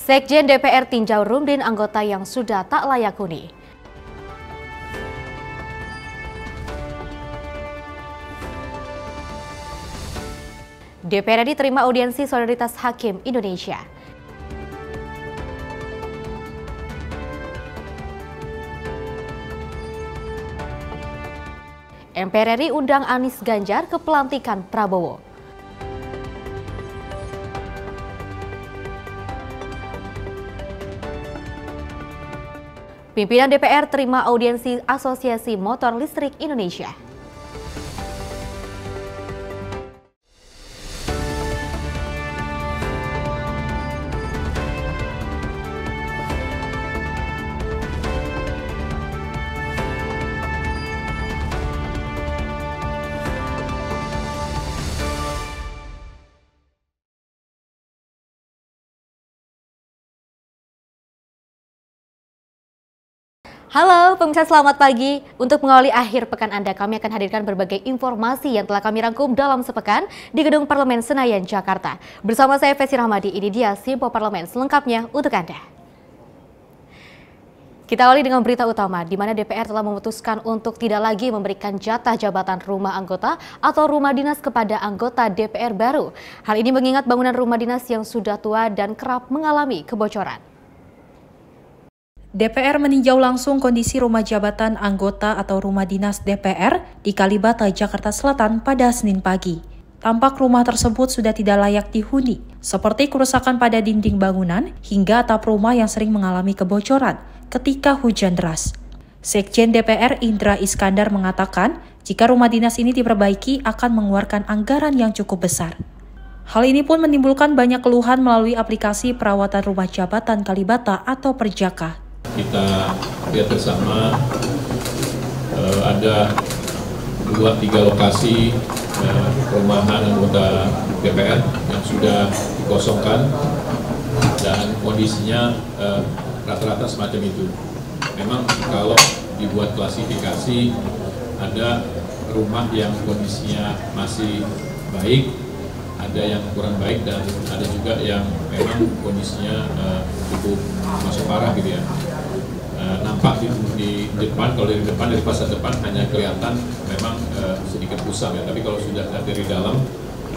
Sekjen DPR tinjau Rumdin anggota yang sudah tak layak huni. DPR diterima audiensi solidaritas Hakim Indonesia. MPR RI undang Anies Ganjar ke pelantikan Prabowo. Pimpinan DPR terima audiensi Asosiasi Motor Listrik Indonesia. Halo pemirsa, selamat pagi. Untuk mengawali akhir pekan Anda, kami akan hadirkan berbagai informasi yang telah kami rangkum dalam sepekan di Gedung Parlemen Senayan, Jakarta. Bersama saya Fesi Rahmadi, ini dia Simpo Parlemen selengkapnya untuk Anda. Kita awali dengan berita utama, di mana DPR telah memutuskan untuk tidak lagi memberikan jatah jabatan rumah anggota atau rumah dinas kepada anggota DPR baru. Hal ini mengingat bangunan rumah dinas yang sudah tua dan kerap mengalami kebocoran. DPR meninjau langsung kondisi rumah jabatan anggota atau rumah dinas DPR di Kalibata, Jakarta Selatan pada Senin pagi. Tampak rumah tersebut sudah tidak layak dihuni, seperti kerusakan pada dinding bangunan hingga atap rumah yang sering mengalami kebocoran ketika hujan deras. Sekjen DPR Indra Iskandar mengatakan, jika rumah dinas ini diperbaiki akan mengeluarkan anggaran yang cukup besar. Hal ini pun menimbulkan banyak keluhan melalui aplikasi perawatan rumah jabatan Kalibata atau Perjaka. Kita lihat bersama ada 2-3 lokasi perumahan anggota DPR yang sudah dikosongkan dan kondisinya rata-rata semacam itu. Memang kalau dibuat klasifikasi, ada rumah yang kondisinya masih baik, ada yang kurang baik, dan ada juga yang memang kondisinya cukup masuk parah gitu ya. Nampak di depan, kalau dari depan, dari fasad depan hanya kelihatan memang sedikit kusam ya, tapi kalau sudah dari dalam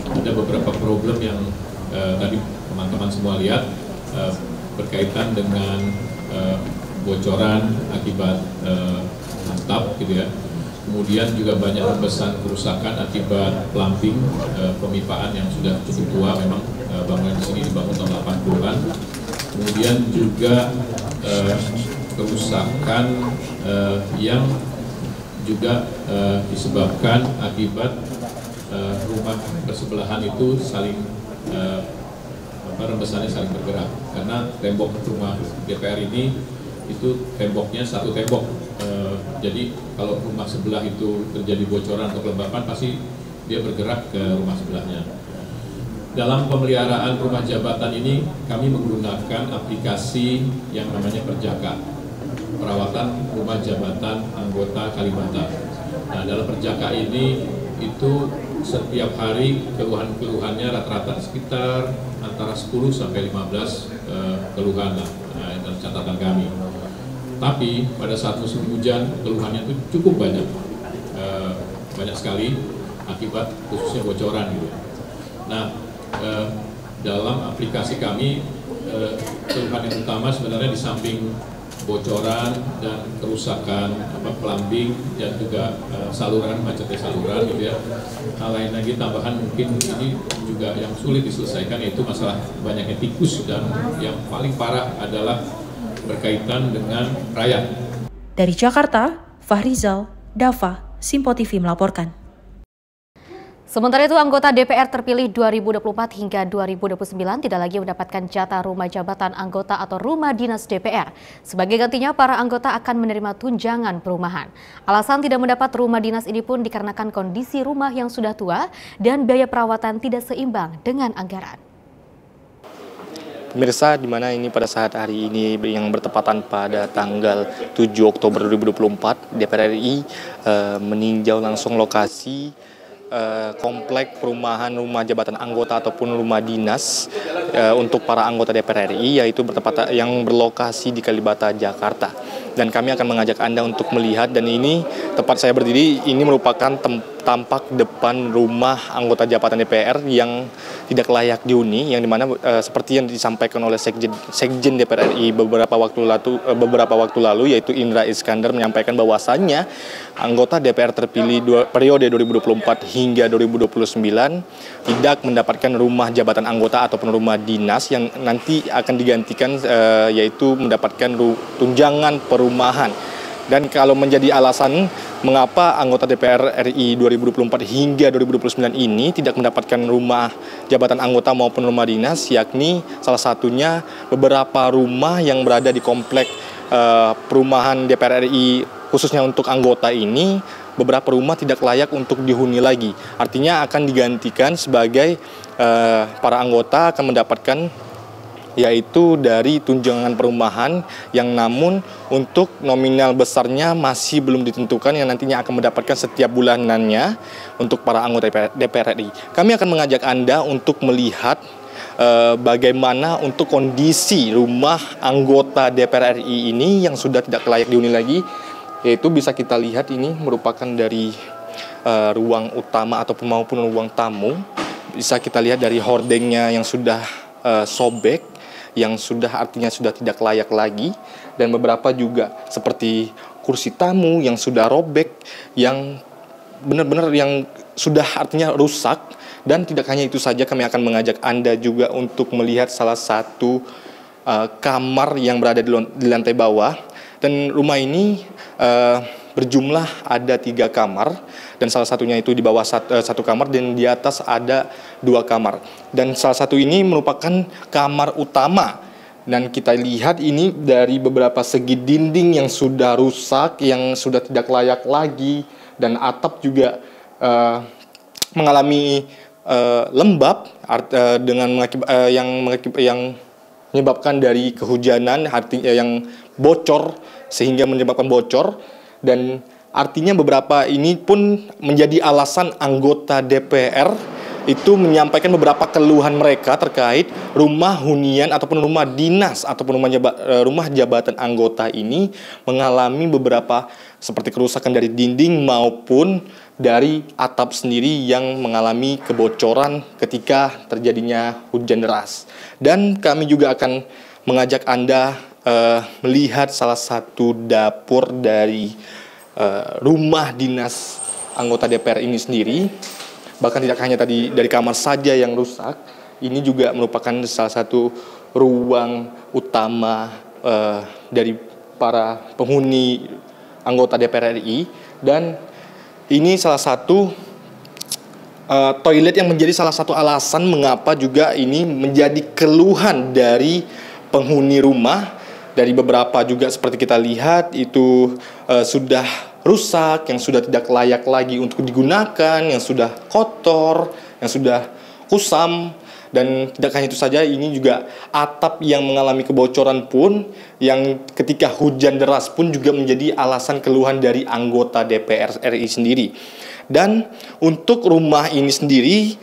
ada beberapa problem yang tadi teman-teman semua lihat berkaitan dengan bocoran akibat atap gitu ya. Kemudian juga banyak rembesan kerusakan akibat plumbing, pemipaan yang sudah cukup tua, memang bangunan di sini dibangun tahun 80-an. Kemudian juga kerusakan yang juga disebabkan akibat rumah bersebelahan itu saling rembesannya saling bergerak, karena tembok rumah DPR ini itu temboknya satu tembok. Jadi kalau rumah sebelah itu terjadi bocoran atau kelembapan, pasti dia bergerak ke rumah sebelahnya. Dalam pemeliharaan rumah jabatan ini, kami menggunakan aplikasi yang namanya Perjaka, perawatan rumah jabatan anggota Kalibata. Nah, dalam Perjaka ini itu setiap hari keluhan-keluhannya rata-rata sekitar antara 10 sampai 15 keluhan dalam catatan kami. Tapi pada saat musim hujan keluhannya itu cukup banyak, banyak sekali akibat khususnya bocoran gitu. Nah, dalam aplikasi kami keluhan yang utama sebenarnya di samping bocoran dan kerusakan plumbing dan juga saluran, macetnya saluran gitu ya. Hal lain lagi tambahan mungkin ini juga yang sulit diselesaikan, yaitu masalah banyaknya tikus, dan yang paling parah adalah berkaitan dengan rayap. Dari Jakarta, Fahrizal, Dava, Simpo TV melaporkan. Sementara itu, anggota DPR terpilih 2024 hingga 2029 tidak lagi mendapatkan jatah rumah jabatan anggota atau rumah dinas DPR. Sebagai gantinya, para anggota akan menerima tunjangan perumahan. Alasan tidak mendapat rumah dinas ini pun dikarenakan kondisi rumah yang sudah tua dan biaya perawatan tidak seimbang dengan anggaran. Pemirsa, di mana ini pada saat hari ini yang bertepatan pada tanggal 7 Oktober 2024, DPR RI meninjau langsung lokasi komplek perumahan rumah jabatan anggota ataupun rumah dinas untuk para anggota DPR RI, yaitu yang berlokasi di Kalibata, Jakarta. Dan kami akan mengajak Anda untuk melihat, dan ini tempat saya berdiri, ini merupakan tampak depan rumah anggota jabatan DPR yang tidak layak dihuni, yang dimana seperti yang disampaikan oleh Sekjen DPR RI beberapa waktu lalu, yaitu Indra Iskandar, menyampaikan bahwasannya anggota DPR terpilih periode 2024 hingga 2029 tidak mendapatkan rumah jabatan anggota ataupun rumah dinas yang nanti akan digantikan, yaitu mendapatkan tunjangan perumahan. Dan kalau menjadi alasan mengapa anggota DPR RI 2024 hingga 2029 ini tidak mendapatkan rumah jabatan anggota maupun rumah dinas, yakni salah satunya beberapa rumah yang berada di komplek perumahan DPR RI khususnya untuk anggota ini, beberapa rumah tidak layak untuk dihuni lagi. Artinya akan digantikan sebagai para anggota akan mendapatkan yaitu dari tunjangan perumahan yang namun untuk nominal besarnya masih belum ditentukan, yang nantinya akan mendapatkan setiap bulanannya untuk para anggota DPR RI. Kami akan mengajak Anda untuk melihat bagaimana untuk kondisi rumah anggota DPR RI ini yang sudah tidak layak dihuni lagi, yaitu bisa kita lihat ini merupakan dari ruang utama ataupun maupun ruang tamu. Bisa kita lihat dari hordengnya yang sudah sobek, yang artinya sudah tidak layak lagi, dan beberapa juga seperti kursi tamu yang sudah robek, yang benar-benar yang sudah artinya rusak. Dan tidak hanya itu saja, kami akan mengajak Anda juga untuk melihat salah satu kamar yang berada di lantai bawah. Dan rumah ini berjumlah ada 3 kamar, dan salah satunya itu di bawah satu kamar, dan di atas ada 2 kamar. Dan salah satu ini merupakan kamar utama, dan kita lihat ini dari beberapa segi dinding yang sudah rusak, yang sudah tidak layak lagi, dan atap juga mengalami lembab yang menyebabkan dari kehujanan, artinya yang bocor sehingga menyebabkan bocor. Dan artinya beberapa ini pun menjadi alasan anggota DPR itu menyampaikan beberapa keluhan mereka terkait rumah hunian ataupun rumah dinas ataupun rumah jabatan anggota ini mengalami beberapa seperti kerusakan dari dinding maupun dari atap sendiri yang mengalami kebocoran ketika terjadinya hujan deras. Dan kami juga akan mengajak Anda melihat salah satu dapur dari rumah dinas anggota DPR ini sendiri. Bahkan tidak hanya tadi dari kamar saja yang rusak, ini juga merupakan salah satu ruang utama dari para penghuni anggota DPR RI. Dan ini salah satu toilet yang menjadi salah satu alasan mengapa juga ini menjadi keluhan dari penghuni rumah. Dari beberapa juga seperti kita lihat itu sudah rusak, yang sudah tidak layak lagi untuk digunakan, yang sudah kotor, yang sudah kusam. Dan tidak hanya itu saja, ini juga atap yang mengalami kebocoran pun, yang ketika hujan deras pun juga menjadi alasan keluhan dari anggota DPR RI sendiri. Dan untuk rumah ini sendiri,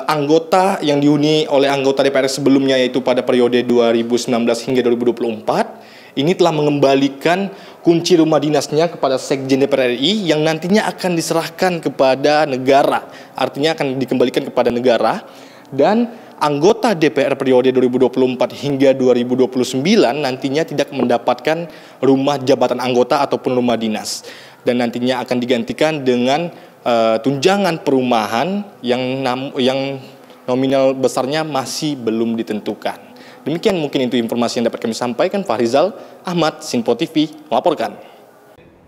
anggota yang dihuni oleh anggota DPR sebelumnya, yaitu pada periode 2019 hingga 2024, ini telah mengembalikan kunci rumah dinasnya kepada Sekjen DPR RI yang nantinya akan diserahkan kepada negara. Artinya akan dikembalikan kepada negara. Dan anggota DPR periode 2024 hingga 2029 nantinya tidak mendapatkan rumah jabatan anggota ataupun rumah dinas. Dan nantinya akan digantikan dengan tunjangan perumahan yang nominal besarnya masih belum ditentukan. Demikian mungkin itu informasi yang dapat kami sampaikan. Fahrizal Ahmad, Sinpo TV melaporkan.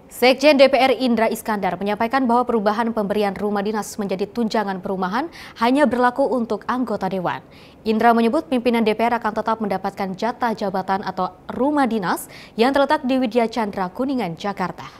Sekjen DPR Indra Iskandar menyampaikan bahwa perubahan pemberian rumah dinas menjadi tunjangan perumahan hanya berlaku untuk anggota dewan. Indra menyebut pimpinan DPR akan tetap mendapatkan jatah jabatan atau rumah dinas yang terletak di Widya Chandra, Kuningan, Jakarta.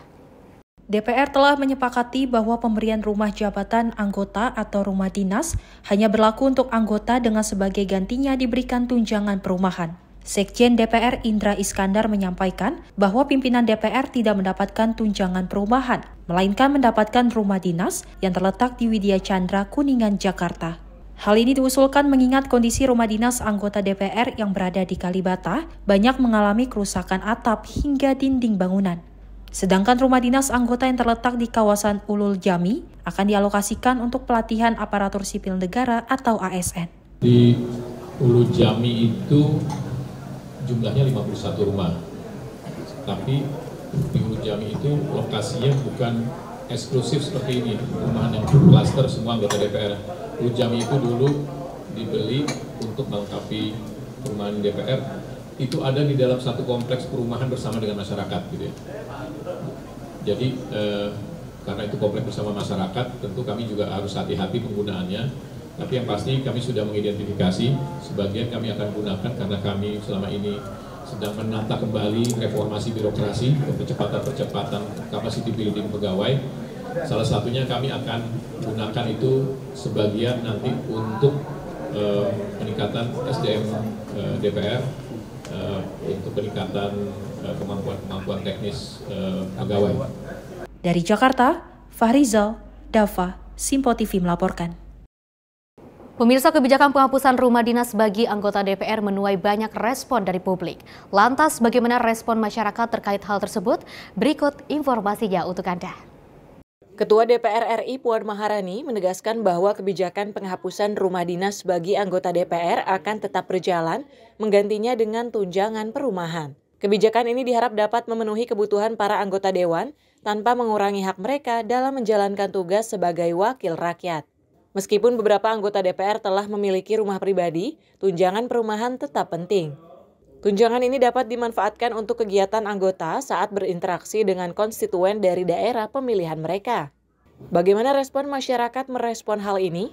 DPR telah menyepakati bahwa pemberian rumah jabatan anggota atau rumah dinas hanya berlaku untuk anggota dengan sebagai gantinya diberikan tunjangan perumahan. Sekjen DPR Indra Iskandar menyampaikan bahwa pimpinan DPR tidak mendapatkan tunjangan perumahan, melainkan mendapatkan rumah dinas yang terletak di Widya Chandra, Kuningan, Jakarta. Hal ini diusulkan mengingat kondisi rumah dinas anggota DPR yang berada di Kalibata banyak mengalami kerusakan atap hingga dinding bangunan. Sedangkan rumah dinas anggota yang terletak di kawasan Ulul Jami akan dialokasikan untuk pelatihan aparatur sipil negara atau ASN. Di Ulul Jami itu jumlahnya 51 rumah, tapi di Ulul Jami itu lokasinya bukan eksklusif seperti ini, perumahan yang klaster semua anggota DPR. Ulul Jami itu dulu dibeli untuk melengkapi perumahan DPR, itu ada di dalam satu kompleks perumahan bersama dengan masyarakat, gitu ya. Jadi karena itu kompleks bersama masyarakat, tentu kami juga harus hati-hati penggunaannya. Tapi yang pasti kami sudah mengidentifikasi, sebagian kami akan gunakan karena kami selama ini sedang menata kembali reformasi birokrasi, percepatan capacity building pegawai. Salah satunya kami akan gunakan itu sebagian nanti untuk peningkatan SDM DPR, untuk peningkatan kemampuan teknis pegawai. Dari Jakarta, Fahrizal, Dava, Simpo TV melaporkan. Pemirsa, kebijakan penghapusan rumah dinas bagi anggota DPR menuai banyak respon dari publik. Lantas bagaimana respon masyarakat terkait hal tersebut? Berikut informasinya untuk Anda. Ketua DPR RI Puan Maharani menegaskan bahwa kebijakan penghapusan rumah dinas bagi anggota DPR akan tetap berjalan, menggantinya dengan tunjangan perumahan. Kebijakan ini diharap dapat memenuhi kebutuhan para anggota dewan tanpa mengurangi hak mereka dalam menjalankan tugas sebagai wakil rakyat. Meskipun beberapa anggota DPR telah memiliki rumah pribadi, tunjangan perumahan tetap penting. Tunjangan ini dapat dimanfaatkan untuk kegiatan anggota saat berinteraksi dengan konstituen dari daerah pemilihan mereka. Bagaimana respon masyarakat merespon hal ini?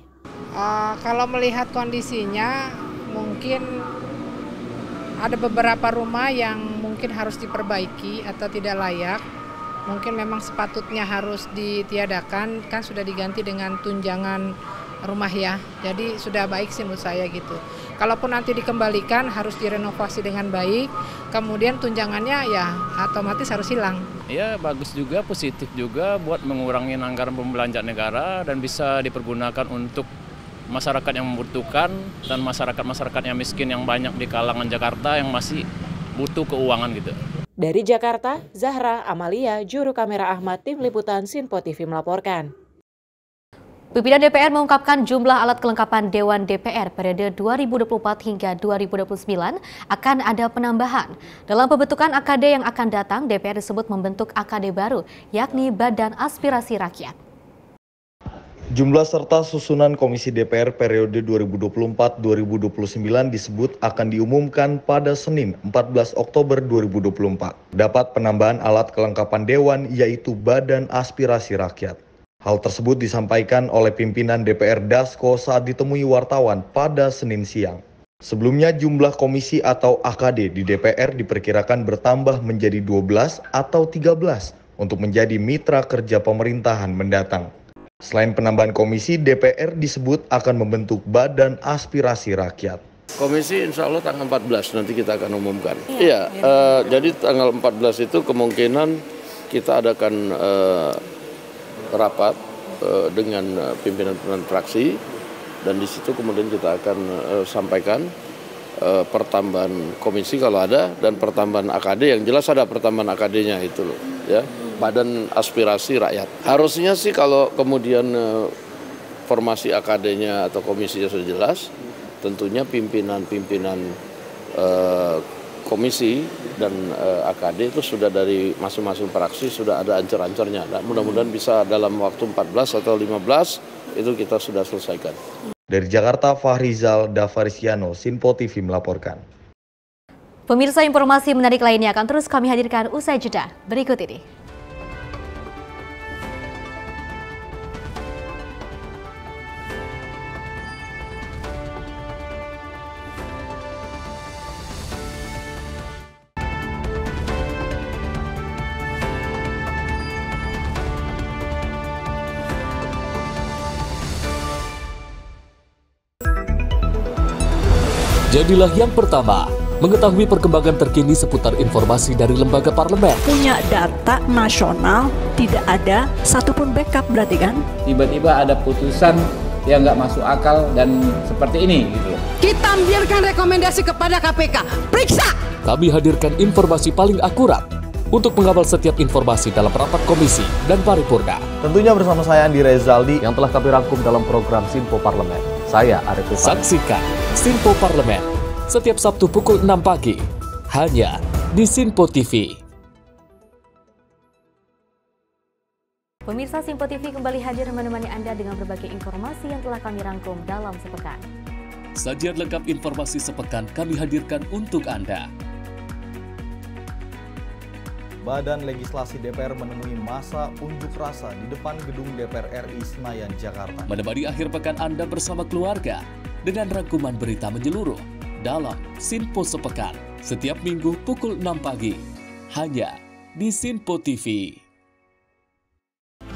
Kalau melihat kondisinya, mungkin ada beberapa rumah yang mungkin harus diperbaiki atau tidak layak. Mungkin memang sepatutnya harus ditiadakan, kan sudah diganti dengan tunjangan rumah ya. Jadi sudah baik sih menurut saya gitu. Kalaupun nanti dikembalikan harus direnovasi dengan baik, kemudian tunjangannya ya otomatis harus hilang. Ya bagus juga, positif juga buat mengurangi anggaran pembelanjaan negara dan bisa dipergunakan untuk masyarakat yang membutuhkan dan masyarakat yang miskin yang banyak di kalangan Jakarta yang masih butuh keuangan gitu. Dari Jakarta, Zahra Amalia, juru kamera Ahmad, tim liputan Sinpo TV melaporkan. Pimpinan DPR mengungkapkan jumlah alat kelengkapan Dewan DPR periode 2024 hingga 2029 akan ada penambahan. Dalam pembentukan AKD yang akan datang, DPR disebut membentuk AKD baru, yakni Badan Aspirasi Rakyat. Jumlah serta susunan Komisi DPR periode 2024-2029 disebut akan diumumkan pada Senin 14 Oktober 2024. Dapat penambahan alat kelengkapan Dewan yaitu Badan Aspirasi Rakyat. Hal tersebut disampaikan oleh pimpinan DPR Dasko saat ditemui wartawan pada Senin siang. Sebelumnya jumlah komisi atau AKD di DPR diperkirakan bertambah menjadi 12 atau 13 untuk menjadi mitra kerja pemerintahan mendatang. Selain penambahan komisi, DPR disebut akan membentuk Badan Aspirasi Rakyat. Komisi insya Allah tanggal 14 nanti kita akan umumkan. Iya, jadi tanggal 14 itu kemungkinan kita adakan rapat dengan pimpinan fraksi dan di situ kemudian kita akan sampaikan pertambahan komisi kalau ada dan pertambahan AKD, yang jelas ada pertambahan AKD-nya itu loh ya, Badan Aspirasi Rakyat. Harusnya sih kalau kemudian formasi AKD-nya atau komisinya sudah jelas, tentunya pimpinan-pimpinan komisi dan AKD itu sudah dari masing-masing fraksi sudah ada ancur-ancurnya. Nah, mudah-mudahan bisa dalam waktu 14 atau 15 itu kita sudah selesaikan. Dari Jakarta, Fahrizal, Davarisiano, Sinpo TV melaporkan. Pemirsa, informasi menarik lainnya akan terus kami hadirkan usai jeda berikut ini. Jadilah yang pertama mengetahui perkembangan terkini seputar informasi dari lembaga parlemen. Punya data nasional, tidak ada satupun backup berarti kan? Tiba-tiba ada putusan yang nggak masuk akal dan seperti ini gitu loh. Kita ambilkan rekomendasi kepada KPK, periksa. Kami hadirkan informasi paling akurat untuk mengawal setiap informasi dalam rapat komisi dan paripurna. Tentunya bersama saya Andi Rezaldi yang telah kami rangkum dalam program Sinpo Parlemen. Saya Arif Rifani. Saksikan Sinpo Parlemen setiap Sabtu pukul 6 pagi hanya di Sinpo TV. Pemirsa, Sinpo TV kembali hadir menemani Anda dengan berbagai informasi yang telah kami rangkum dalam sepekan. Sajian lengkap informasi sepekan kami hadirkan untuk Anda. Badan Legislasi DPR menemui masa unjuk rasa di depan gedung DPR RI Senayan, Jakarta. Menemani akhir pekan Anda bersama keluarga dengan rangkuman berita menyeluruh dalam Sinpo Sepekan setiap minggu pukul 6 pagi hanya di Sinpo TV.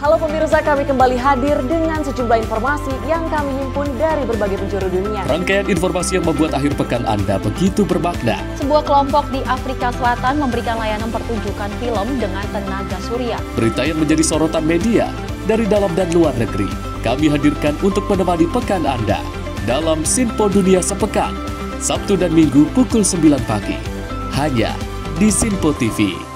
Halo pemirsa, kami kembali hadir dengan sejumlah informasi yang kami himpun dari berbagai penjuru dunia. Rangkaian informasi yang membuat akhir pekan Anda begitu bermakna. Sebuah kelompok di Afrika Selatan memberikan layanan pertunjukan film dengan tenaga surya. Berita yang menjadi sorotan media dari dalam dan luar negeri. Kami hadirkan untuk menemani pekan Anda dalam Sinpo Dunia Sepekan, Sabtu dan Minggu pukul 9 pagi. Hanya di Sinpo TV.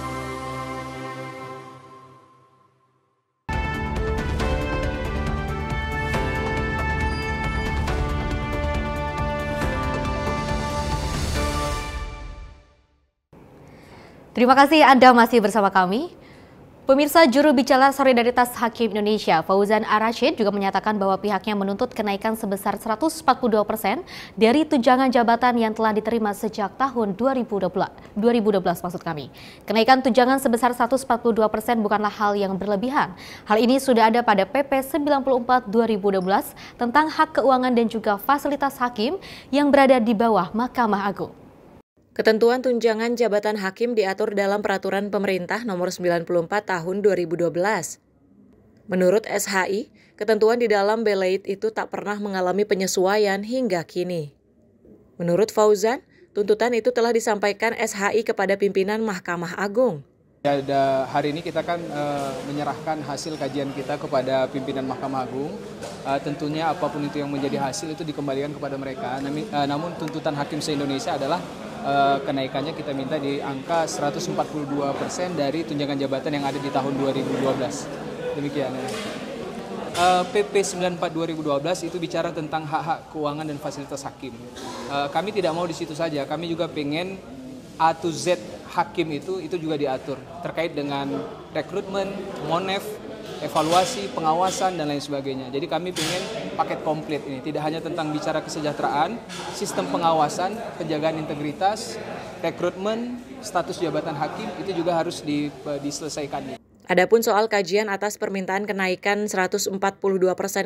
Terima kasih Anda masih bersama kami. Pemirsa, juru bicara Solidaritas Hakim Indonesia, Fauzan Ar-Rasyid, juga menyatakan bahwa pihaknya menuntut kenaikan sebesar 142% dari tunjangan jabatan yang telah diterima sejak tahun 2012 maksud kami. Kenaikan tunjangan sebesar 142% bukanlah hal yang berlebihan. Hal ini sudah ada pada PP 94 2012 tentang hak keuangan dan juga fasilitas hakim yang berada di bawah Mahkamah Agung. Ketentuan tunjangan jabatan hakim diatur dalam Peraturan Pemerintah Nomor 94 Tahun 2012. Menurut SHI, ketentuan di dalam Belait itu tak pernah mengalami penyesuaian hingga kini. Menurut Fauzan, tuntutan itu telah disampaikan SHI kepada pimpinan Mahkamah Agung. Hari ini kita kan menyerahkan hasil kajian kita kepada pimpinan Mahkamah Agung. Tentunya apapun itu yang menjadi hasil itu dikembalikan kepada mereka. Namun tuntutan hakim se-Indonesia adalah kenaikannya kita minta di angka 142% dari tunjangan jabatan yang ada di tahun 2012. Demikian. PP 94 2012 itu bicara tentang hak-hak keuangan dan fasilitas hakim. Kami tidak mau di situ saja, kami juga pengen A to Z hakim itu juga diatur terkait dengan rekrutmen, monef, evaluasi, pengawasan, dan lain sebagainya. Jadi kami ingin paket komplit ini, tidak hanya tentang bicara kesejahteraan, sistem pengawasan, penjagaan integritas, rekrutmen, status jabatan hakim, itu juga harus diselesaikan. Adapun soal kajian atas permintaan kenaikan 142%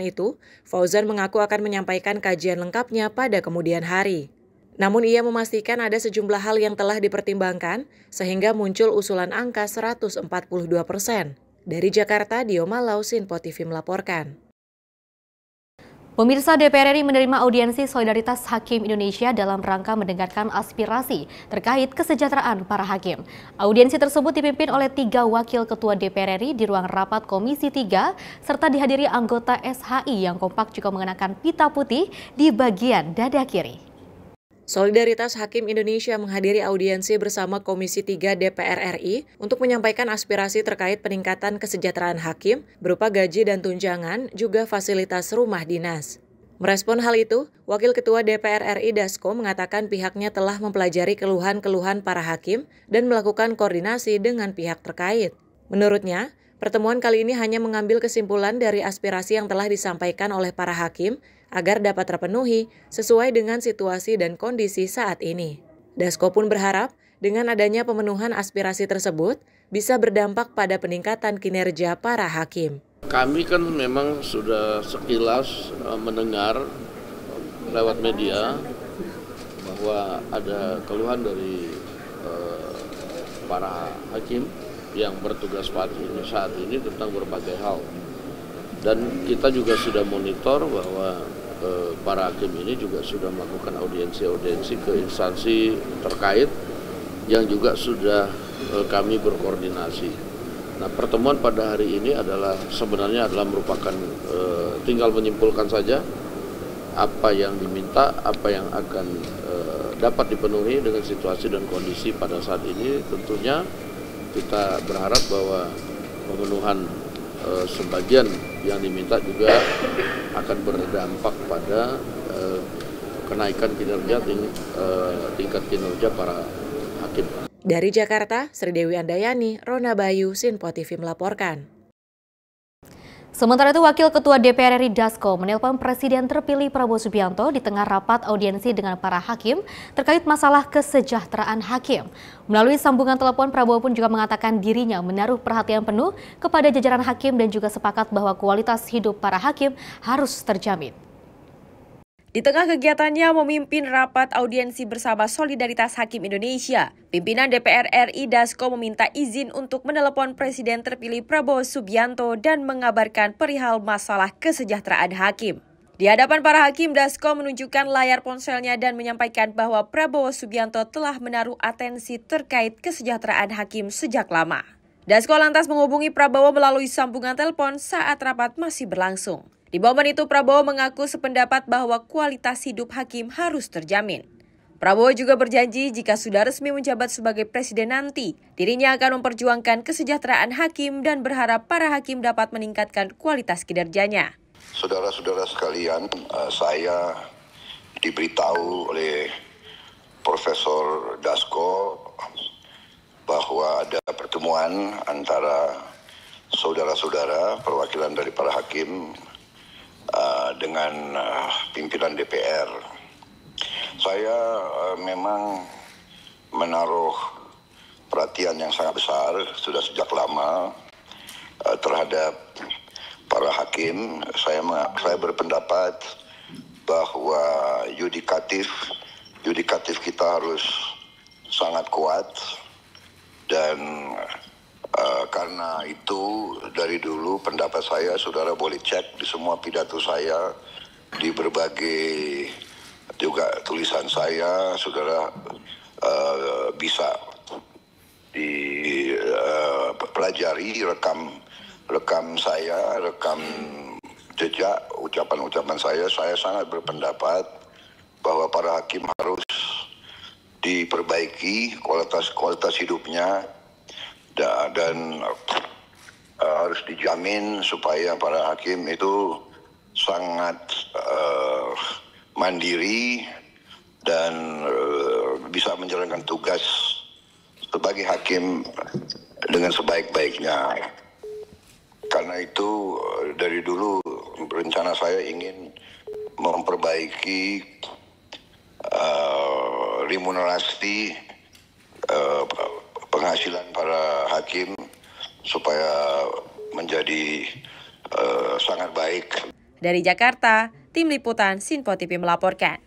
itu, Fauzan mengaku akan menyampaikan kajian lengkapnya pada kemudian hari. Namun ia memastikan ada sejumlah hal yang telah dipertimbangkan sehingga muncul usulan angka 142%. Dari Jakarta, Dio Malau, Sinpo TV melaporkan. Pemirsa, DPR RI menerima audiensi Solidaritas Hakim Indonesia dalam rangka mendengarkan aspirasi terkait kesejahteraan para hakim. Audiensi tersebut dipimpin oleh 3 wakil ketua DPR RI di ruang rapat Komisi 3 serta dihadiri anggota SHI yang kompak juga mengenakan pita putih di bagian dada kiri. Solidaritas Hakim Indonesia menghadiri audiensi bersama Komisi 3 DPR RI untuk menyampaikan aspirasi terkait peningkatan kesejahteraan hakim berupa gaji dan tunjangan, juga fasilitas rumah dinas. Merespon hal itu, Wakil Ketua DPR RI Dasko mengatakan pihaknya telah mempelajari keluhan-keluhan para hakim dan melakukan koordinasi dengan pihak terkait. Menurutnya, pertemuan kali ini hanya mengambil kesimpulan dari aspirasi yang telah disampaikan oleh para hakim agar dapat terpenuhi sesuai dengan situasi dan kondisi saat ini. Dasko pun berharap dengan adanya pemenuhan aspirasi tersebut bisa berdampak pada peningkatan kinerja para hakim. Kami kan memang sudah sekilas mendengar lewat media bahwa ada keluhan dari para hakim yang bertugas saat ini tentang berbagai hal. Dan kita juga sudah monitor bahwa para hakim ini juga sudah melakukan audiensi-audiensi ke instansi terkait yang juga sudah kami berkoordinasi. Nah, pertemuan pada hari ini sebenarnya merupakan tinggal menyimpulkan saja apa yang diminta, apa yang akan dapat dipenuhi dengan situasi dan kondisi pada saat ini. Tentunya kita berharap bahwa pemenuhan sebagian yang diminta juga akan berdampak pada kenaikan kinerja, tingkat kinerja para hakim. Dari Jakarta, Sri Dewi Andayani, Rona Bayu, Sinpo TV melaporkan. Sementara itu, Wakil Ketua DPR RI Dasko menelpon Presiden terpilih Prabowo Subianto di tengah rapat audiensi dengan para hakim terkait masalah kesejahteraan hakim. Melalui sambungan telepon, Prabowo pun juga mengatakan dirinya menaruh perhatian penuh kepada jajaran hakim dan juga sepakat bahwa kualitas hidup para hakim harus terjamin. Di tengah kegiatannya memimpin rapat audiensi bersama Solidaritas Hakim Indonesia, pimpinan DPR RI Dasko meminta izin untuk menelepon Presiden terpilih Prabowo Subianto dan mengabarkan perihal masalah kesejahteraan hakim. Di hadapan para hakim, Dasko menunjukkan layar ponselnya dan menyampaikan bahwa Prabowo Subianto telah menaruh atensi terkait kesejahteraan hakim sejak lama. Dasko lantas menghubungi Prabowo melalui sambungan telepon saat rapat masih berlangsung. Di momen itu, Prabowo mengaku sependapat bahwa kualitas hidup hakim harus terjamin. Prabowo juga berjanji jika sudah resmi menjabat sebagai presiden nanti, dirinya akan memperjuangkan kesejahteraan hakim dan berharap para hakim dapat meningkatkan kualitas kinerjanya. Saudara-saudara sekalian, saya diberitahu oleh Profesor Dasko bahwa ada pertemuan antara saudara-saudara perwakilan dari para hakim dengan pimpinan DPR. Saya memang menaruh perhatian yang sangat besar sudah sejak lama terhadap para hakim. Saya berpendapat bahwa yudikatif kita harus sangat kuat, dan karena itu dari dulu pendapat saya, saudara boleh cek di semua pidato saya, di berbagai juga tulisan saya, saudara bisa dipelajari rekam saya, rekam jejak ucapan-ucapan saya. Saya sangat berpendapat bahwa para hakim harus diperbaiki kualitas hidupnya, dan harus dijamin supaya para hakim itu sangat mandiri dan bisa menjalankan tugas sebagai hakim dengan sebaik-baiknya. Karena itu dari dulu rencana saya ingin memperbaiki remunerasi penghasilan para hakim supaya menjadi sangat baik. Dari Jakarta, Tim Liputan Sinpo TV melaporkan.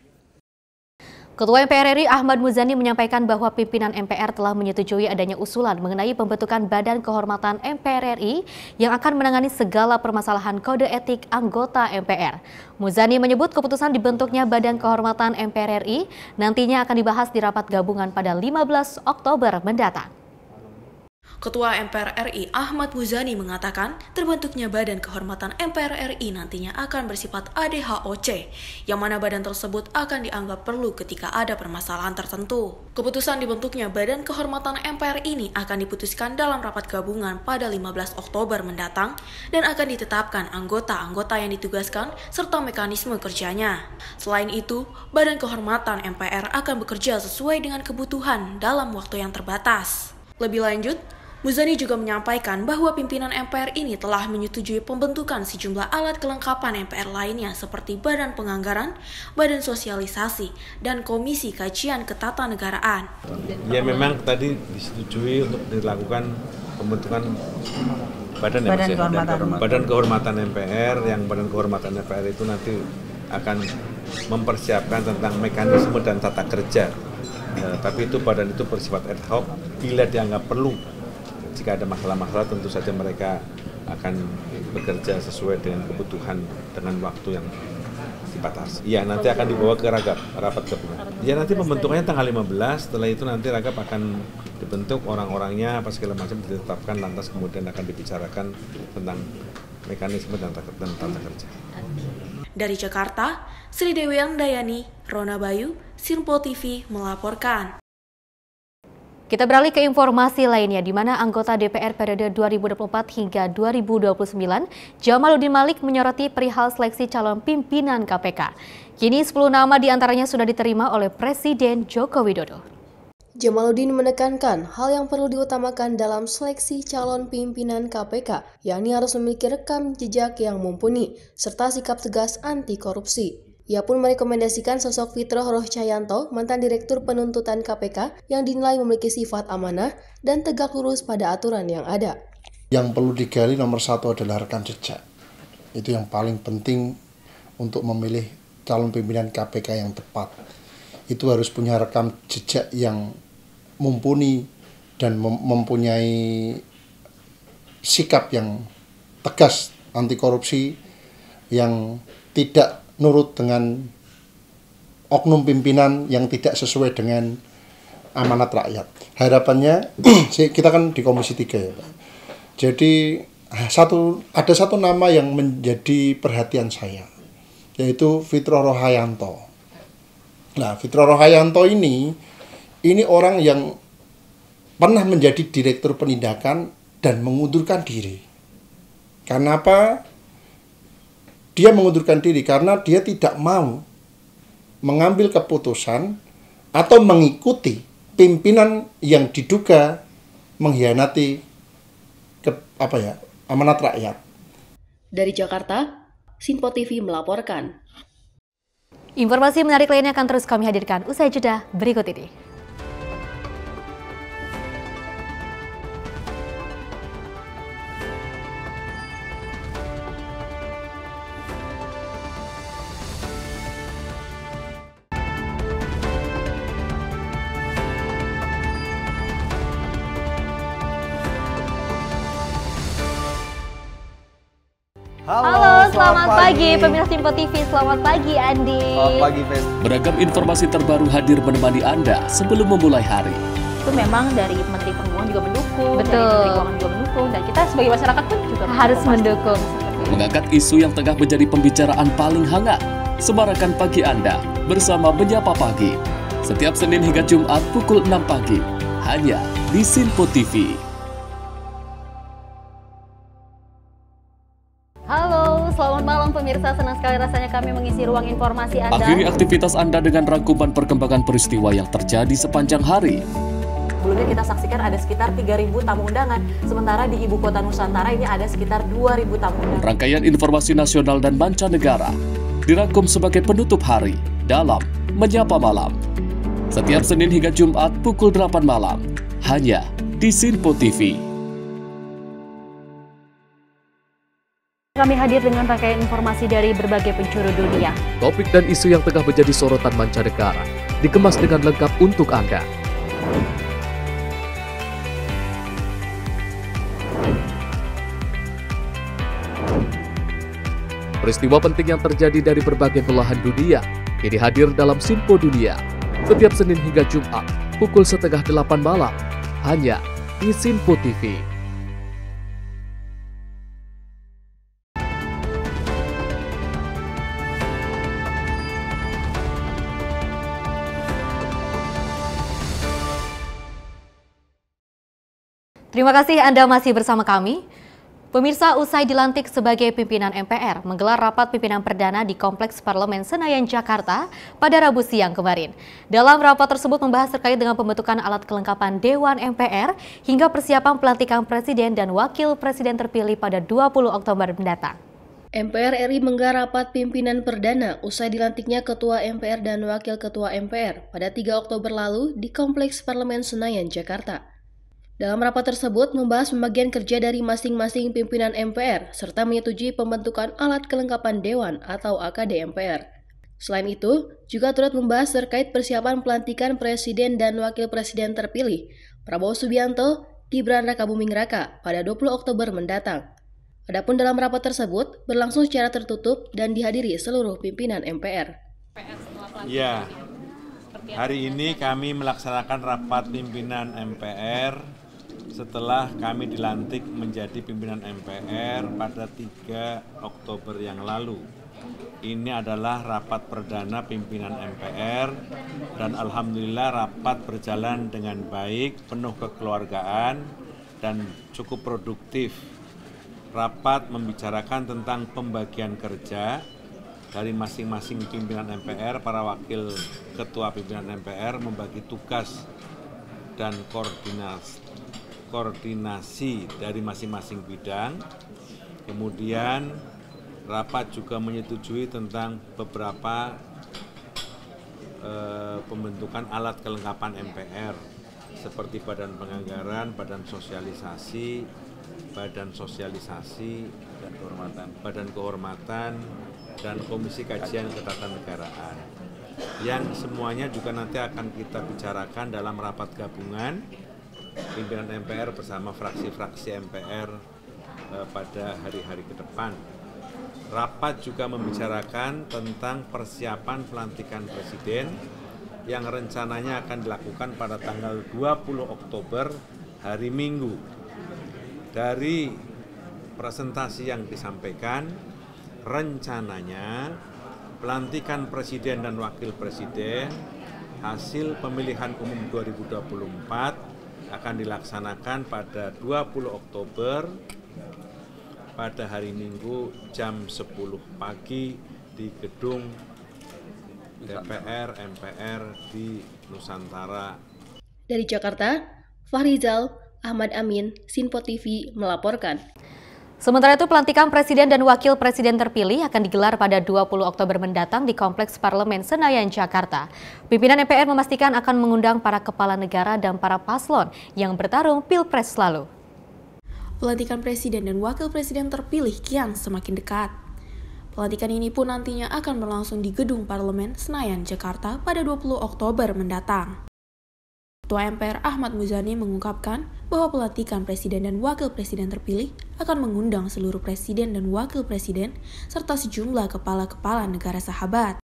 Ketua MPR RI Ahmad Muzani menyampaikan bahwa pimpinan MPR telah menyetujui adanya usulan mengenai pembentukan Badan Kehormatan MPR RI yang akan menangani segala permasalahan kode etik anggota MPR. Muzani menyebut keputusan dibentuknya Badan Kehormatan MPR RI nantinya akan dibahas di rapat gabungan pada 15 Oktober mendatang. Ketua MPR RI Ahmad Muzani mengatakan terbentuknya Badan Kehormatan MPR RI nantinya akan bersifat ADHOC, yang mana badan tersebut akan dianggap perlu ketika ada permasalahan tertentu. Keputusan dibentuknya Badan Kehormatan MPR ini akan diputuskan dalam rapat gabungan pada 15 Oktober mendatang dan akan ditetapkan anggota-anggota yang ditugaskan serta mekanisme kerjanya. Selain itu, Badan Kehormatan MPR akan bekerja sesuai dengan kebutuhan dalam waktu yang terbatas. Lebih lanjut, Muzani juga menyampaikan bahwa pimpinan MPR ini telah menyetujui pembentukan sejumlah alat kelengkapan MPR lainnya seperti Badan Penganggaran, Badan Sosialisasi, dan Komisi Kajian Ketatanegaraan. Ya, memang tadi disetujui untuk dilakukan pembentukan Badan Kehormatan MPR, yang Badan Kehormatan MPR itu nanti akan mempersiapkan tentang mekanisme dan tata kerja. Tapi itu badan itu bersifat ad hoc bila dianggap perlu. Jika ada masalah-masalah tentu saja mereka akan bekerja sesuai dengan kebutuhan dengan waktu yang dibatasi. Ya, nanti akan dibawa ke Ragap, rapat gabungan. Ya, nanti pembentukannya tanggal 15, setelah itu nanti Ragap akan dibentuk, orang-orangnya apa segala macam ditetapkan, lantas kemudian akan dibicarakan tentang mekanisme dan tata kerja. Dari Jakarta, Sri Dewi Andayani, Rona Bayu, Sinpo TV melaporkan. Kita beralih ke informasi lainnya, di mana anggota DPR periode 2024 hingga 2029, Jamaluddin Malik menyoroti perihal seleksi calon pimpinan KPK. Kini 10 nama diantaranya sudah diterima oleh Presiden Joko Widodo. Jamaluddin menekankan hal yang perlu diutamakan dalam seleksi calon pimpinan KPK, yakni harus memiliki rekam jejak yang mumpuni, serta sikap tegas anti korupsi. Ia pun merekomendasikan sosok Fitroh Rohcayanto, mantan Direktur Penuntutan KPK, yang dinilai memiliki sifat amanah dan tegak lurus pada aturan yang ada. Yang perlu digali nomor satu adalah rekam jejak. Itu yang paling penting untuk memilih calon pimpinan KPK yang tepat. Itu harus punya rekam jejak yang mumpuni dan mempunyai sikap yang tegas anti korupsi, yang tidak nurut dengan oknum pimpinan yang tidak sesuai dengan amanat rakyat. Harapannya, kita kan di Komisi 3 ya Pak. Jadi ada satu nama yang menjadi perhatian saya, yaitu Fitroh Rohcayanto. Nah, Fitroh Rohcayanto ini orang yang pernah menjadi Direktur Penindakan dan mengundurkan diri. Karena apa? Dia mengundurkan diri karena dia tidak mau mengambil keputusan atau mengikuti pimpinan yang diduga mengkhianati amanat rakyat. Dari Jakarta, Sinpo TV melaporkan. Informasi menarik lainnya akan terus kami hadirkan usai jeda berikut ini. Halo, selamat pagi pemirsa Sinpo TV, selamat pagi Andi. Selamat pagi Fes. Beragam informasi terbaru hadir menemani Anda sebelum memulai hari. Itu memang dari Menteri Perhubungan juga mendukung, Betul. dari Menteri Keuangan juga mendukung, dan kita sebagai masyarakat pun juga harus mendukung. Mengangkat isu yang tengah menjadi pembicaraan paling hangat. Semarakan pagi Anda bersama Menyapa Pagi. Setiap Senin hingga Jumat pukul 6 pagi. Hanya di Sinpo TV. Halo, selamat malam pemirsa. Senang sekali rasanya kami mengisi ruang informasi Anda. Akhiri aktivitas Anda dengan rangkuman perkembangan peristiwa yang terjadi sepanjang hari. Sebelumnya kita saksikan ada sekitar 3.000 tamu undangan. Sementara di Ibu Kota Nusantara ini ada sekitar 2.000 tamu undangan. Rangkaian informasi nasional dan mancanegara dirangkum sebagai penutup hari dalam Menyapa Malam. Setiap Senin hingga Jumat pukul 8 malam. Hanya di Sinpo TV. Kami hadir dengan rangkaian informasi dari berbagai penjuru dunia. Topik dan isu yang tengah menjadi sorotan mancanegara dikemas dengan lengkap untuk Anda. Peristiwa penting yang terjadi dari berbagai belahan dunia kini hadir dalam Sinpo Dunia. Setiap Senin hingga Jumat pukul 7:30 malam. Hanya di Sinpo TV. Terima kasih Anda masih bersama kami. Pemirsa, usai dilantik sebagai pimpinan MPR, menggelar rapat pimpinan perdana di Kompleks Parlemen Senayan, Jakarta pada Rabu siang kemarin. Dalam rapat tersebut membahas terkait dengan pembentukan alat kelengkapan Dewan MPR hingga persiapan pelantikan Presiden dan Wakil Presiden terpilih pada 20 Oktober mendatang. MPR RI menggelar rapat pimpinan perdana usai dilantiknya Ketua MPR dan Wakil Ketua MPR pada 3 Oktober lalu di Kompleks Parlemen Senayan, Jakarta. Dalam rapat tersebut membahas pembagian kerja dari masing-masing pimpinan MPR serta menyetujui pembentukan alat kelengkapan Dewan atau AKD MPR. Selain itu, juga turut membahas terkait persiapan pelantikan Presiden dan Wakil Presiden terpilih Prabowo Subianto, Gibran Rakabuming Raka pada 20 Oktober mendatang. Adapun dalam rapat tersebut berlangsung secara tertutup dan dihadiri seluruh pimpinan MPR. Ya, hari ini kami melaksanakan rapat pimpinan MPR setelah kami dilantik menjadi pimpinan MPR pada 3 Oktober yang lalu. Ini adalah rapat perdana pimpinan MPR dan alhamdulillah rapat berjalan dengan baik, penuh kekeluargaan dan cukup produktif. Rapat membicarakan tentang pembagian kerja dari masing-masing pimpinan MPR, para wakil ketua pimpinan MPR membagi tugas dan koordinasi dari masing-masing bidang. Kemudian rapat juga menyetujui tentang beberapa pembentukan alat kelengkapan MPR seperti badan penganggaran, badan sosialisasi, badan kehormatan, dan komisi kajian ketatanegaraan. Yang semuanya juga nanti akan kita bicarakan dalam rapat gabungan pimpinan MPR bersama fraksi-fraksi MPR pada hari-hari ke depan. Rapat juga membicarakan tentang persiapan pelantikan presiden yang rencananya akan dilakukan pada tanggal 20 Oktober hari Minggu. Dari presentasi yang disampaikan, rencananya pelantikan presiden dan wakil presiden hasil pemilihan umum 2024 akan dilaksanakan pada 20 Oktober pada hari Minggu jam 10 pagi di gedung DPR MPR di Nusantara. Dari Jakarta, Fahrizal, Ahmad Amin, Sinpo TV melaporkan. Sementara itu, pelantikan Presiden dan Wakil Presiden terpilih akan digelar pada 20 Oktober mendatang di Kompleks Parlemen Senayan, Jakarta. Pimpinan MPR memastikan akan mengundang para kepala negara dan para paslon yang bertarung Pilpres lalu. Pelantikan Presiden dan Wakil Presiden terpilih kian semakin dekat. Pelantikan ini pun nantinya akan berlangsung di Gedung Parlemen Senayan, Jakarta pada 20 Oktober mendatang. Ketua MPR Ahmad Muzani mengungkapkan bahwa pelantikan Presiden dan Wakil Presiden terpilih akan mengundang seluruh Presiden dan Wakil Presiden serta sejumlah kepala-kepala negara sahabat.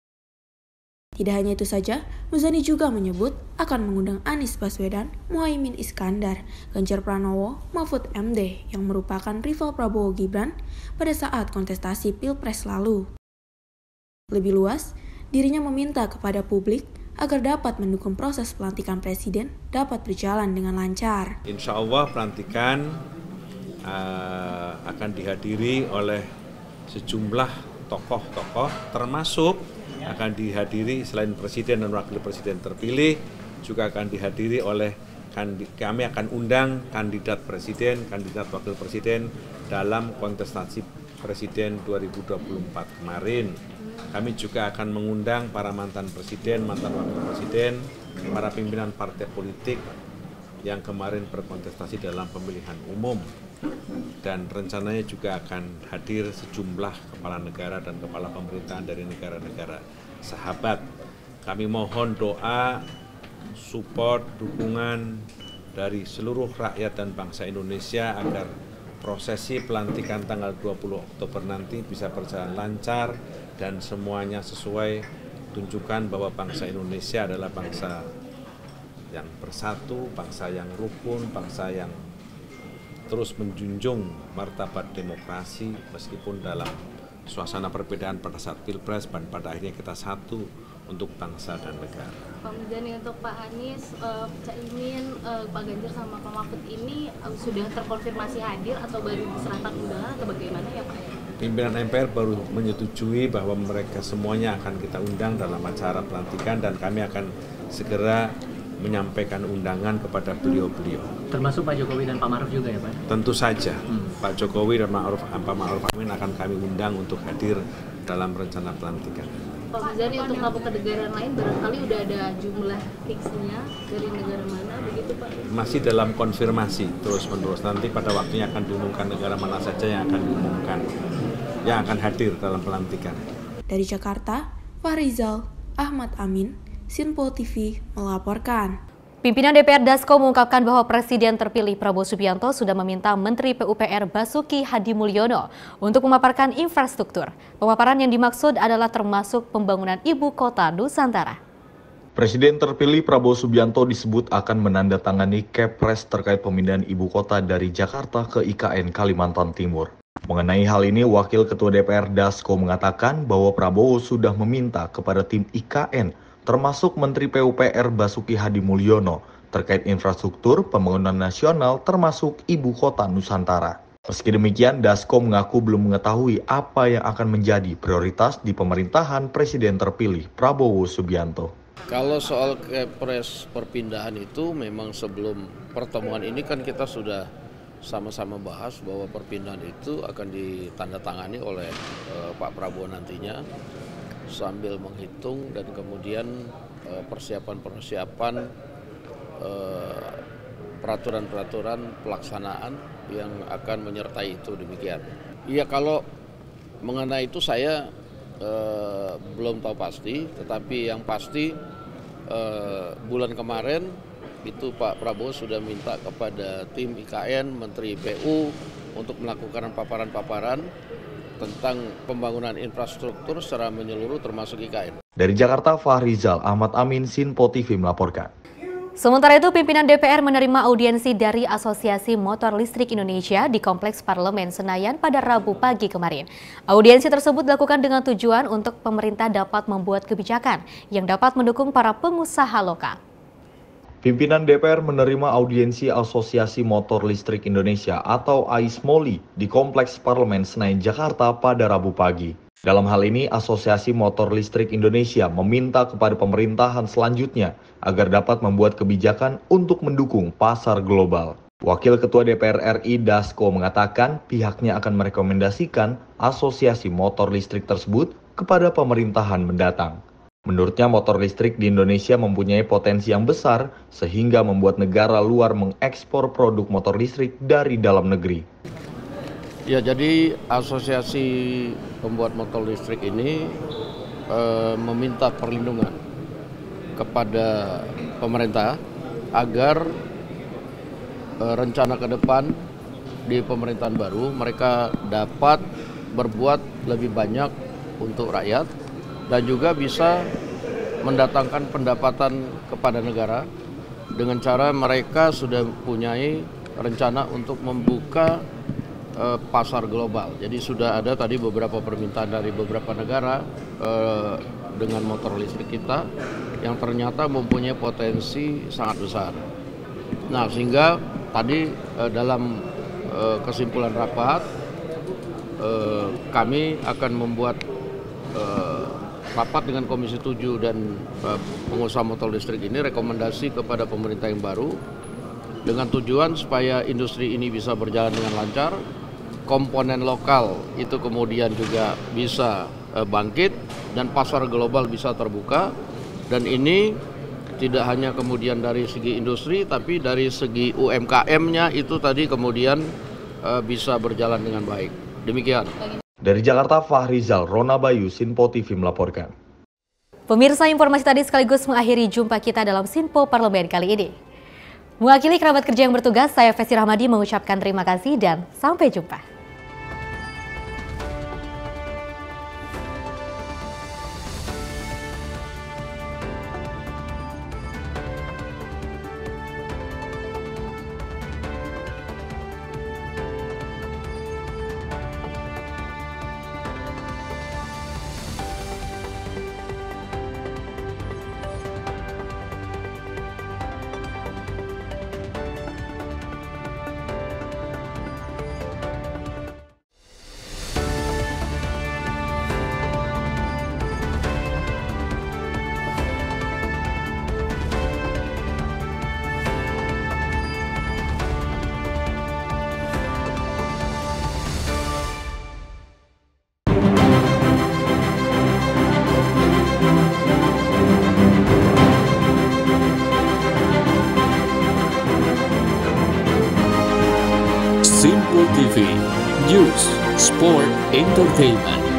Tidak hanya itu saja, Muzani juga menyebut akan mengundang Anies Baswedan, Muhaimin Iskandar, Ganjar Pranowo, Mahfud MD yang merupakan rival Prabowo Gibran pada saat kontestasi Pilpres lalu. Lebih luas, dirinya meminta kepada publik agar dapat mendukung proses pelantikan Presiden dapat berjalan dengan lancar. Insya Allah pelantikan akan dihadiri oleh sejumlah tokoh-tokoh, termasuk akan dihadiri selain Presiden dan Wakil Presiden terpilih, juga akan dihadiri oleh kami akan undang kandidat Presiden, kandidat Wakil Presiden dalam kontestasi Presiden 2024 kemarin. Kami juga akan mengundang para mantan Presiden, mantan Wakil Presiden, para pimpinan partai politik yang kemarin berkontestasi dalam pemilihan umum. Dan rencananya juga akan hadir sejumlah kepala negara dan kepala pemerintahan dari negara-negara sahabat. Kami mohon doa, support, dukungan dari seluruh rakyat dan bangsa Indonesia agar prosesi pelantikan tanggal 20 Oktober nanti bisa berjalan lancar dan semuanya sesuai, tunjukkan bahwa bangsa Indonesia adalah bangsa yang bersatu, bangsa yang rukun, bangsa yang terus menjunjung martabat demokrasi meskipun dalam suasana perbedaan pada saat Pilpres, dan pada akhirnya kita satu untuk bangsa dan negara. Pak Muzani, untuk Pak Anies, Caimin, Pak Ganjar sama Pak Mahfud ini sudah terkonfirmasi hadir atau baru diserahkan undangan atau bagaimana ya Pak? Pimpinan MPR baru menyetujui bahwa mereka semuanya akan kita undang dalam acara pelantikan dan kami akan segera menyampaikan undangan kepada beliau-beliau. Termasuk Pak Jokowi dan Pak Ma'ruf juga ya Pak? Tentu saja, Pak Jokowi dan Pak Ma'ruf Amin akan kami undang untuk hadir dalam rencana pelantikan. Pak Muzani, untuk tamu kenegaraan lain barangkali udah ada jumlah fixnya dari negara mana begitu Pak? Masih dalam konfirmasi terus-menerus, nanti pada waktunya akan diumumkan negara mana saja yang akan diumumkan, yang akan hadir dalam pelantikan. Dari Jakarta, Fahrizal, Ahmad Amin, Sinpo TV melaporkan. Pimpinan DPR Dasko mengungkapkan bahwa Presiden terpilih Prabowo Subianto sudah meminta Menteri PUPR Basuki Hadimulyono untuk memaparkan infrastruktur. Pemaparan yang dimaksud adalah termasuk pembangunan ibu kota Nusantara. Presiden terpilih Prabowo Subianto disebut akan menandatangani Kepres terkait pemindahan ibu kota dari Jakarta ke IKN Kalimantan Timur. Mengenai hal ini, Wakil Ketua DPR Dasko mengatakan bahwa Prabowo sudah meminta kepada tim IKN termasuk Menteri PUPR Basuki Hadimulyono terkait infrastruktur pembangunan nasional termasuk ibu kota Nusantara. Meski demikian, Dasko mengaku belum mengetahui apa yang akan menjadi prioritas di pemerintahan Presiden terpilih Prabowo Subianto. Kalau soal Kepres perpindahan itu memang sebelum pertemuan ini kan kita sudah sama-sama bahas bahwa perpindahan itu akan ditandatangani oleh Pak Prabowo nantinya, sambil menghitung dan kemudian persiapan-persiapan peraturan-peraturan pelaksanaan yang akan menyertai itu, demikian. Iya, kalau mengenai itu saya belum tahu pasti, tetapi yang pasti bulan kemarin itu Pak Prabowo sudah minta kepada tim IKN, Menteri PU untuk melakukan paparan-paparan tentang pembangunan infrastruktur secara menyeluruh termasuk IKN. Dari Jakarta, Fahrizal Ahmad Amin, Sinpo TV melaporkan. Sementara itu, pimpinan DPR menerima audiensi dari Asosiasi Motor Listrik Indonesia di Kompleks Parlemen Senayan pada Rabu pagi kemarin. Audiensi tersebut dilakukan dengan tujuan untuk pemerintah dapat membuat kebijakan yang dapat mendukung para pengusaha lokal. Pimpinan DPR menerima audiensi Asosiasi Motor Listrik Indonesia atau AISMOLI di Kompleks Parlemen Senayan, Jakarta pada Rabu pagi. Dalam hal ini, Asosiasi Motor Listrik Indonesia meminta kepada pemerintahan selanjutnya agar dapat membuat kebijakan untuk mendukung pasar global. Wakil Ketua DPR RI Dasko mengatakan pihaknya akan merekomendasikan Asosiasi Motor Listrik tersebut kepada pemerintahan mendatang. Menurutnya, motor listrik di Indonesia mempunyai potensi yang besar sehingga membuat negara luar mengekspor produk motor listrik dari dalam negeri. Ya, jadi asosiasi pembuat motor listrik ini meminta perlindungan kepada pemerintah agar rencana ke depan di pemerintahan baru mereka dapat berbuat lebih banyak untuk rakyat dan juga bisa mendatangkan pendapatan kepada negara dengan cara mereka sudah mempunyai rencana untuk membuka pasar global. Jadi sudah ada tadi beberapa permintaan dari beberapa negara dengan motor listrik kita yang ternyata mempunyai potensi sangat besar. Nah, sehingga tadi dalam kesimpulan rapat kami akan membuat rapat dengan Komisi 7 dan pengusaha motor listrik ini rekomendasi kepada pemerintah yang baru dengan tujuan supaya industri ini bisa berjalan dengan lancar, komponen lokal itu kemudian juga bisa bangkit dan pasar global bisa terbuka, dan ini tidak hanya kemudian dari segi industri tapi dari segi UMKM-nya itu tadi kemudian bisa berjalan dengan baik. Demikian. Dari Jakarta, Fahrizal, Rona Bayu, Sinpo TV melaporkan. Pemirsa, informasi tadi sekaligus mengakhiri jumpa kita dalam Sinpo Parlemen kali ini. Mewakili kerabat kerja yang bertugas, saya Fesi Rahmadi mengucapkan terima kasih dan sampai jumpa. Sinpo TV, News, Sport, Entertainment.